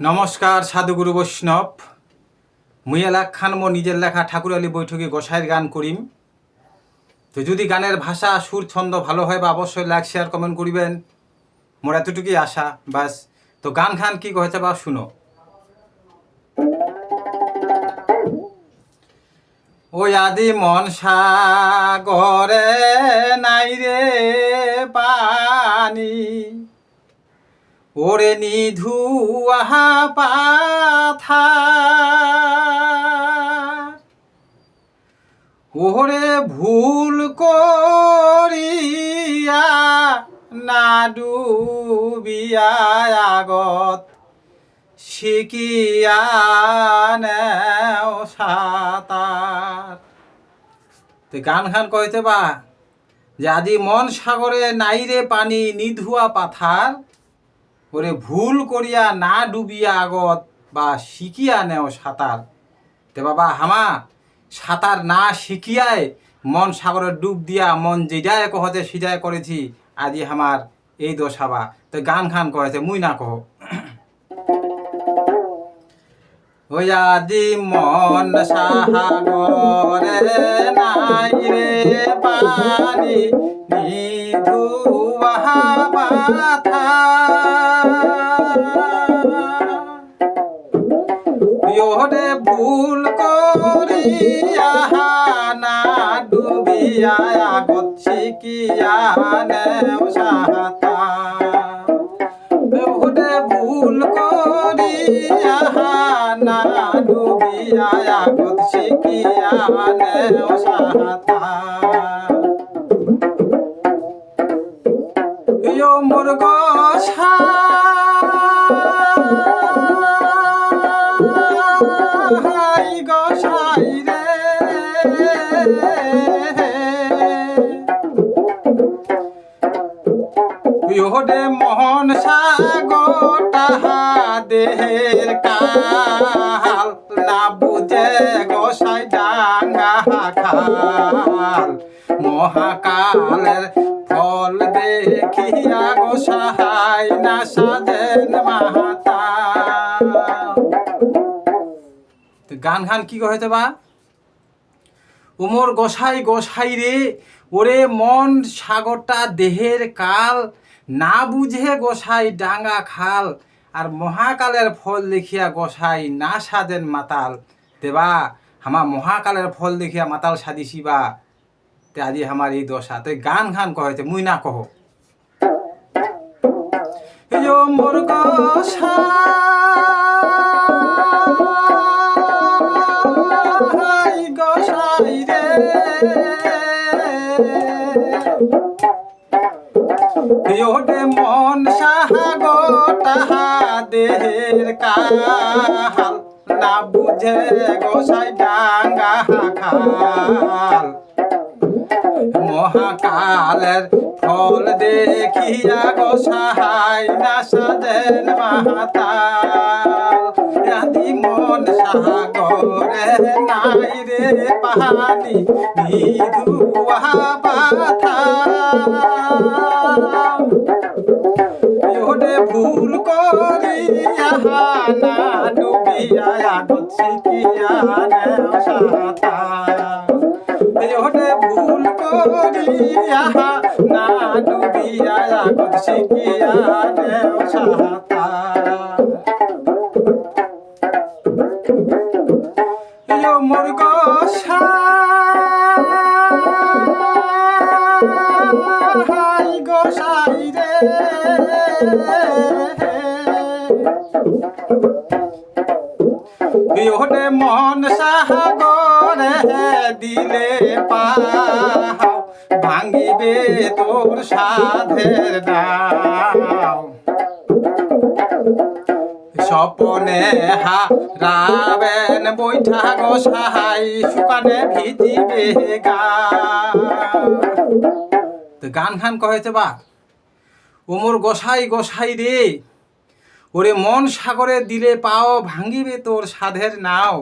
নমস্কার সাধুগুরু বৈষ্ণব। মুই এলাক খান মো নিজের লেখা ঠাকুরালী বৈঠকে গোসাইয়ের গান করিম। তো যদি গানের ভাষা সুর ছন্দ ভালো হয় বা অবশ্যই লাইক শেয়ার কমেন্ট করিবেন, মোর এতটুকুই আশা। বাস তো গান খান কি কহেছে বা শুনো। ওই আদি মন সাগরে নাই রে পানি, ওরে নিধু আহা পাথা, ওরে ভুল করিয়া না ডুবিয়া আগত শিকিয়া নেও সাঁতার। তো গান খান কইতে বা যে আদি মন সাগরে নাই রে পানি নিধুয়া পাথার, ওরে ভুল করিয়া না ডুবিয়া আগত বা শিখিয়া নেও সাঁতার। তে বাবা হামা সাঁতার না শিখিয়ায় মন সাগরে ডুব দিয়া মন যেটাই কহতে সিজায় করেছি, আজি আমার এই দশাবা। তো গান খান কহেছে মুই না কহ। ওই আদি মন সাগরে নাই রে পানি নিধুয়া পাথার, ওরে ভুল করিয়া না ডুবিয়া আগত শিখিয়া নেও সাঁতার, ওরে ভুল করিয়া না ডুবিয়া আগত শিখিয়া নেও সাঁতার। মোর গোসাই গোসাই রে, ওরে মোহন সাগর তাহা দেহের কাল, না বুঝে গোসাই ডাঙ্গা খাল, মহাকালের ফল দেখিয়া গোসাই না সাজেন মাতা। গান খান কি কহেছে বা উমর গোসাই গোসাই রে, ওরে মন সাগরটা দেহের কাল, না বুঝে গোসাই ডাঙ্গা খাল, আর মহাকালের ফল দেখিয়া গোসাই না সাজেন মাতাল। দেবা হামা মহাকালের ফল দেখিয়া মাতাল সাদিছি বা, তে আজি আমার এই দশা। তো গান খান কহেছে মুই না কহ। মোর গোসাই গোসাই রে, ওরে মন সাগর তাহা দেহের কাল, না বুঝে গোসাই ডাঙ্গা খাল, মহাকালের ফল দেখিয়া গোসাই না সাজেন মাতাল। আদি মন সাগরে নাই রে পানি নিধুয়া পাথার, ওরে ভুল করিয়া না ডুবিয়া আগত শিখিয়া নেও সাঁতার, ওরে ভুল করিয়া না ডুবিয়া আগত শিখিয়া নেও সাঁতার। মোর গোসাই গোসাই রে, ওরে মন সাগরে দিলে পাও, ভাঙিবে তোর সাধের নাও, স্বপনে হারাবেন বৈঠা গোসাই শুকানে ভিজিবে গা। তো গান খান কহেছে বা ওমর গোসাই গোসাই রে, ওরে মন সাগরে দিলে পাও, ভাঙিবে তোর সাধের নাও,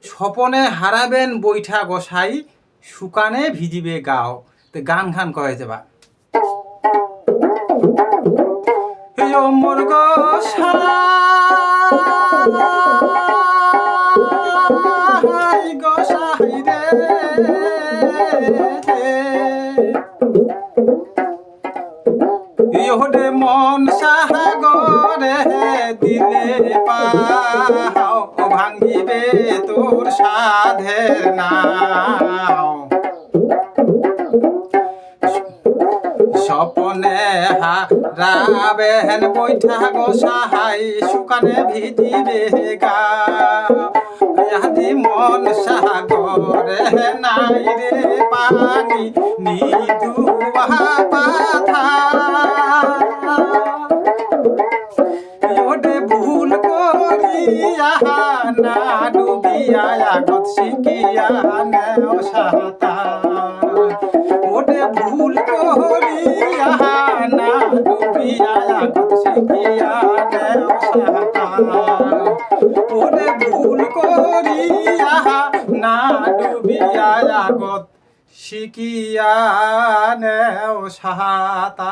স্বপনে হারাবেন বৈঠা গোসাই শুকানে ভিজিবে গাও। তো গান খান কহেছে বা মোর গোসাই সাহাই গো সাহাই রে ইহরে মন সাগরে দিলে পাও ভাঙ্গিবে তোর সাধের নাও স্বপনে হারাবেন বৈঠা গো সাহাই সুকানে ভিজিবে গা আদি মন সাগরে নাই রে পানি নিদুয়া পাথা ওরে ভুল করিয়া না ডুবিয়া আগত শিখিয়া নেও সাঁতার ওরে ভুল করিয়া না ডুবিয়া আগত শিখিয়া নেও সাঁতার ওরে ভুল করিয়া না ডুবিয়া আগত শিখিয়া নেও সাঁতার।